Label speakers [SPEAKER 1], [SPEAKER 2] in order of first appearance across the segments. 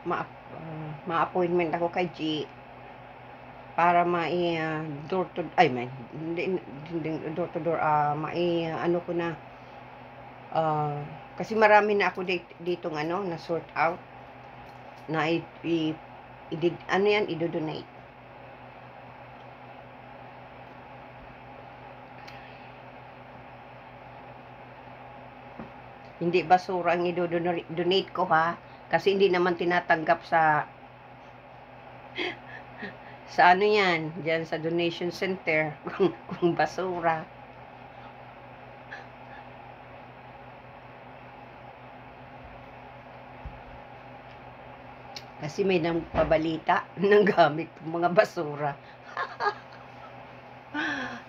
[SPEAKER 1] ma-appointment ako kay G para door to ay man hindi door to door ano ko na kasi marami na ako dito ano na sort out na ano yan i-donate. Hindi basura ang i-donate ko ha, kasi hindi naman tinatanggap sa ano yan, dyan sa donation center kung basura. Kasi may nang pabalita ng gamit mga basura.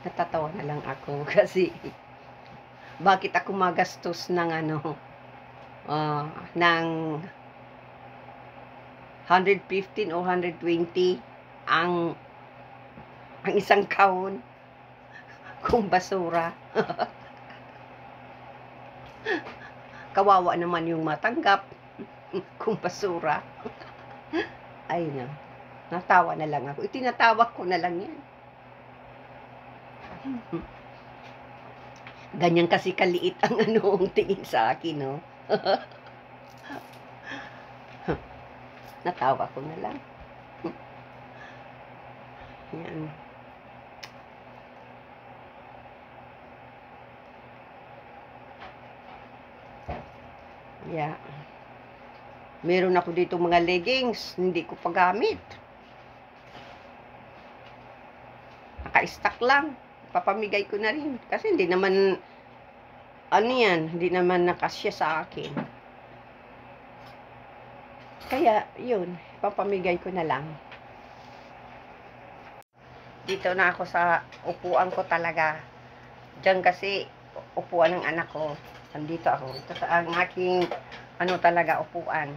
[SPEAKER 1] Natatawa na lang ako kasi bakit ako magastos ng ano ng 115 o 120 ang isang kahon kung basura. Kawawa naman yung matanggap kung basura. Ay na, natawa na lang ako. Itinatawa ko na lang yan. Ganyan kasi kaliit ang ang tingin sa akin, no? Natawa ko na lang. Yan. Yeah. Meron ako dito mga leggings, hindi ko pa gamit. Naka-stock lang. Papamigay ko na rin. Kasi hindi naman, ano yan, hindi naman nakasya sa akin. Kaya, yun, papamigay ko na lang. Dito na ako sa upuan ko talaga. Diyan kasi, upuan ng anak ko. Nandito ako. Ito sa ang aking, ano talaga, upuan.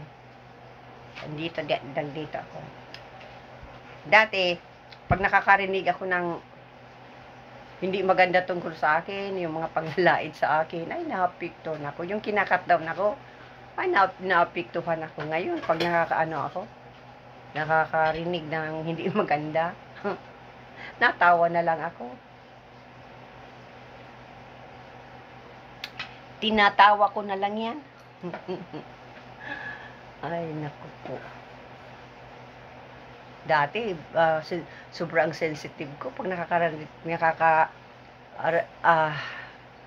[SPEAKER 1] Dito ako. Dati, pag nakakarinig ako ng hindi maganda tungkol sa akin, yung mga panglalait sa akin, ay naapektuhan ako. Yung kinakat down ako, ay naapektuhan ako. Ngayon, pag nakakarinig ng hindi maganda, natawa na lang ako. Tinatawa ko na lang yan. Ay, naku po. Dati, sobrang sensitive ko pag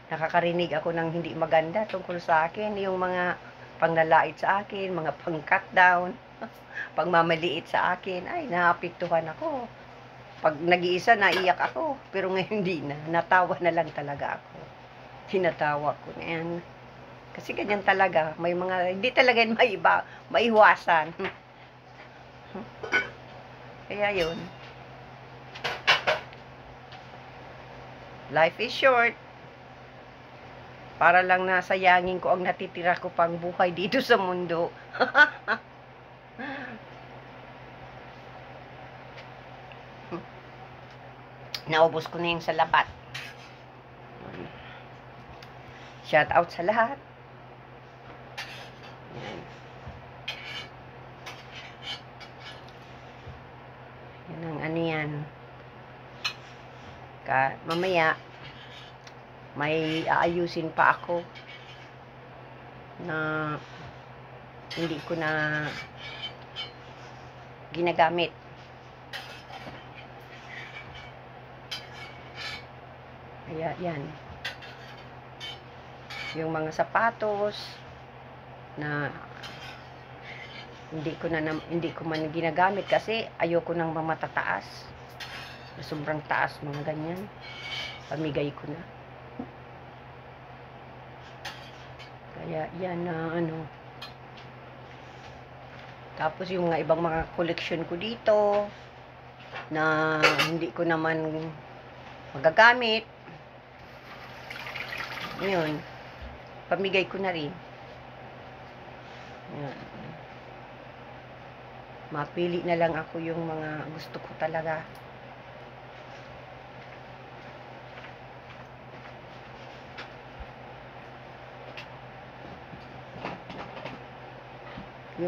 [SPEAKER 1] nakakarinig ako ng hindi maganda tungkol sa akin, yung mga panglalait sa akin, mga pang-cut down, pagmamaliit sa akin, ay, naapektuhan ako. Pag nag-iisa, naiyak ako, pero ngayon hindi na, natawa na lang talaga ako. Tinatawa ko na yan. Kasi ganyan talaga, may mga, hindi talaga yun maiwasan. Kaya yun. Life is short. Para lang nasayangin ko ang natitira ko pang buhay dito sa mundo. Naubos ko na yung sa labat. Shout out sa lahat. Yan ang ano yan. Mamaya, may aayusin pa ako na hindi ko na ginagamit. Kaya yan. Yung mga sapatos na hindi ko man ginagamit kasi ayoko nang mamatataas. Sobrang taas mga ganyan. Pamigay ko na. Kaya yan na Tapos yung mga ibang mga collection ko dito na hindi ko naman magagamit. Yun. Pamigay ko na rin. Yan. Mapili na lang ako yung mga gusto ko talaga.